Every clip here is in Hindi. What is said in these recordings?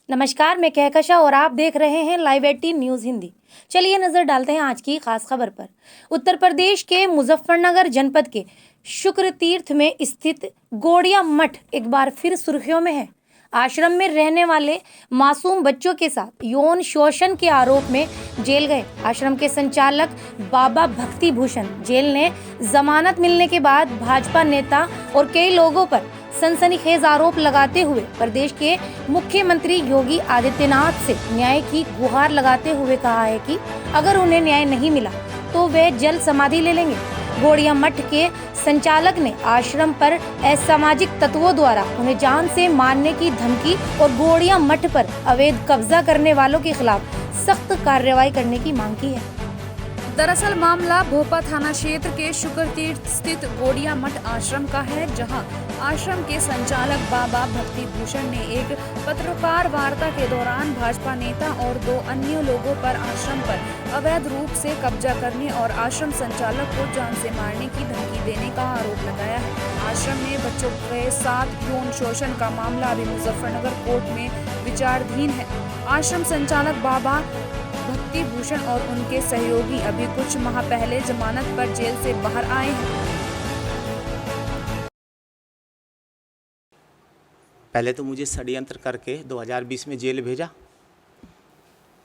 नमस्कार, मैं कहकशा और आप देख रहे हैं लाइव 18 न्यूज़ हिंदी। चलिए नजर डालते हैं आज की खास खबर पर। उत्तर प्रदेश के मुजफ्फरनगर जनपद के शुक्र तीर्थ में स्थित गौड़िया मठ एक बार फिर सुर्खियों में है। आश्रम में रहने वाले मासूम बच्चों के साथ यौन शोषण के आरोप में जेल गए आश्रम के संचालक बाबा भक्ति भूषण जेल ने जमानत मिलने के बाद भाजपा नेता और कई लोगों पर सनसनीखेज आरोप लगाते हुए प्रदेश के मुख्यमंत्री योगी आदित्यनाथ से न्याय की गुहार लगाते हुए कहा है कि अगर उन्हें न्याय नहीं मिला तो वे जल समाधि ले लेंगे। गौड़िया मठ के संचालक ने आश्रम पर असामाजिक तत्वों द्वारा उन्हें जान से मारने की धमकी और गौड़िया मठ पर अवैध कब्जा करने वालों के खिलाफ सख्त कार्रवाई करने की मांग की है। दरअसल मामला भोपा थाना क्षेत्र के शुक्र तीर्थ स्थित गौड़िया मठ आश्रम का है, जहां आश्रम के संचालक बाबा भक्ति भूषण ने एक पत्रकार वार्ता के दौरान भाजपा नेता और 2 अन्य लोगों पर आश्रम पर अवैध रूप से कब्जा करने और आश्रम संचालक को जान से मारने की धमकी देने का आरोप लगाया है। आश्रम में बच्चों के साथ यौन शोषण का मामला अभी मुजफ्फरनगर कोर्ट में विचाराधीन है। आश्रम संचालक बाबा भक्ति भूषण और उनके सहयोगी अभी कुछ माह पहले जमानत पर जेल से बाहर आए हैं। पहले तो मुझे षड्यंत्र करके 2020 में जेल भेजा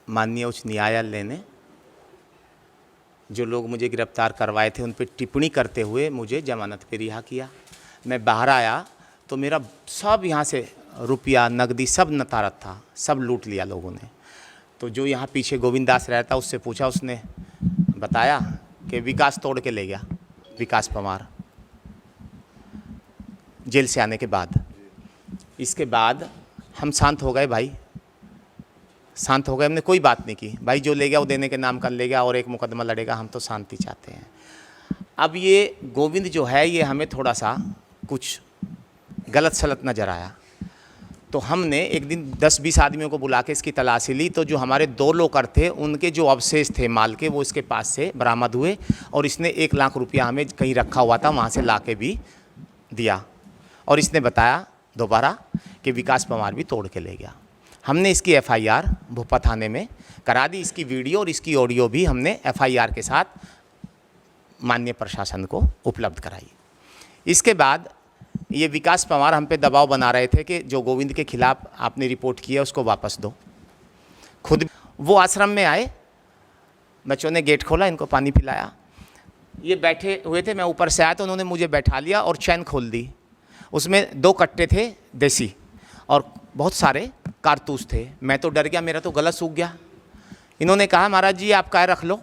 माननीय उच्च न्यायालय ने। जो लोग मुझे गिरफ्तार करवाए थे उन पर टिप्पणी करते हुए मुझे जमानत पे रिहा किया। मैं बाहर आया तो मेरा सब यहाँ से रुपया नकदी सब नतारत था, सब लूट लिया लोगों ने। तो जो यहाँ पीछे गोविंद दास रहता उससे पूछा, उसने बताया कि विकास तोड़ के ले गया, विकास पवार जेल से आने के बाद। इसके बाद हम शांत हो गए भाई, शांत हो गए, हमने कोई बात नहीं की। भाई जो ले गया वो देने के नाम कर ले गया और एक मुकदमा लड़ेगा, हम तो शांति चाहते हैं। अब ये गोविंद जो है ये हमें थोड़ा सा कुछ गलत सलत नज़र आया, तो हमने एक दिन 10-20 आदमियों को बुला के इसकी तलाशी ली। तो जो हमारे 2 लोकर थे उनके जो अवशेष थे माल के वो इसके पास से बरामद हुए और इसने 1 लाख रुपया हमें कहीं रखा हुआ था वहाँ से ला के भी दिया। और इसने बताया दोबारा कि विकास पवार भी तोड़ के ले गया। हमने इसकी FIR भोपा थाने में करा दी। इसकी वीडियो और इसकी ऑडियो भी हमने FIR के साथ माननीय प्रशासन को उपलब्ध कराई। इसके बाद ये विकास पवार हम पे दबाव बना रहे थे कि जो गोविंद के खिलाफ आपने रिपोर्ट की है उसको वापस दो। खुद वो आश्रम में आए, बच्चों ने गेट खोला, इनको पानी पिलाया, ये बैठे हुए थे। मैं ऊपर से आया तो उन्होंने मुझे बैठा लिया और चैन खोल दी। उसमें 2 कट्टे थे देसी और बहुत सारे कारतूस थे। मैं तो डर गया, मेरा तो गला सूख गया। इन्होंने कहा महाराज जी आप काय रख लो।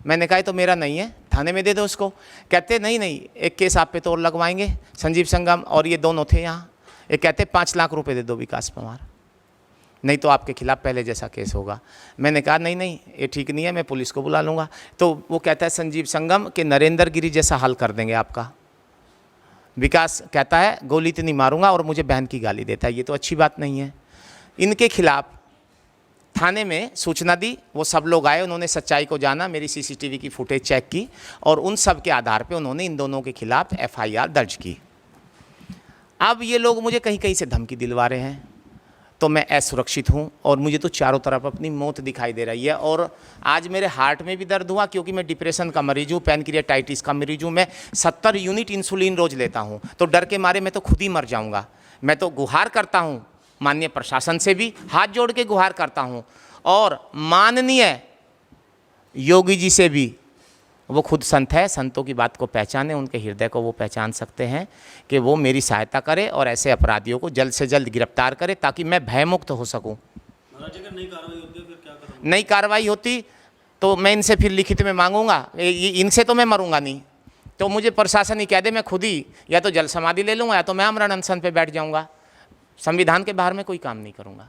मैंने कहा तो मेरा नहीं है, थाने में दे दो उसको। कहते नहीं नहीं, एक केस आप पे तो और लगवाएंगे। संजीव संगम और ये दोनों थे यहाँ। ये कहते 5 लाख रुपए दे दो विकास पवार, नहीं तो आपके खिलाफ पहले जैसा केस होगा। मैंने कहा नहीं नहीं ये ठीक नहीं है, मैं पुलिस को बुला लूँगा। तो वो कहता है संजीव संगम के नरेंद्र गिरी जैसा हल कर देंगे आपका। विकास कहता है गोली तो नहीं मारूंगा और मुझे बहन की गाली देता है, ये तो अच्छी बात नहीं है। इनके खिलाफ थाने में सूचना दी, वो सब लोग आए, उन्होंने सच्चाई को जाना, मेरी CCTV की फुटेज चेक की और उन सब के आधार पे उन्होंने इन दोनों के खिलाफ FIR दर्ज की। अब ये लोग मुझे कहीं कहीं से धमकी दिलवा रहे हैं, तो मैं असुरक्षित हूँ और मुझे तो चारों तरफ अपनी मौत दिखाई दे रही है। और आज मेरे हार्ट में भी दर्द हुआ क्योंकि मैं डिप्रेशन का मरीज हूँ, पैनक्रियाटाइटिस का मरीज हूँ। मैं 70 यूनिट इंसुलिन रोज लेता हूँ, तो डर के मारे मैं तो खुद ही मर जाऊँगा। मैं तो गुहार करता हूँ माननीय प्रशासन से भी, हाथ जोड़ के गुहार करता हूँ और माननीय योगी जी से भी। वो खुद संत है, संतों की बात को पहचाने, उनके हृदय को वो पहचान सकते हैं कि वो मेरी सहायता करे और ऐसे अपराधियों को जल्द से जल्द गिरफ्तार करे ताकि मैं भयमुक्त हो सकूं। अगर नई कार्रवाई होती है फिर क्या करोगे? नई कार्रवाई होती तो मैं इनसे फिर लिखित में मांगूंगा। इनसे तो मैं मरूंगा नहीं, तो मुझे प्रशासन ही कह दे, मैं खुद ही या तो जल समाधि ले लूँगा या तो मैं आमरण अनशन पे बैठ जाऊँगा। संविधान के बाहर में कोई काम नहीं करूँगा।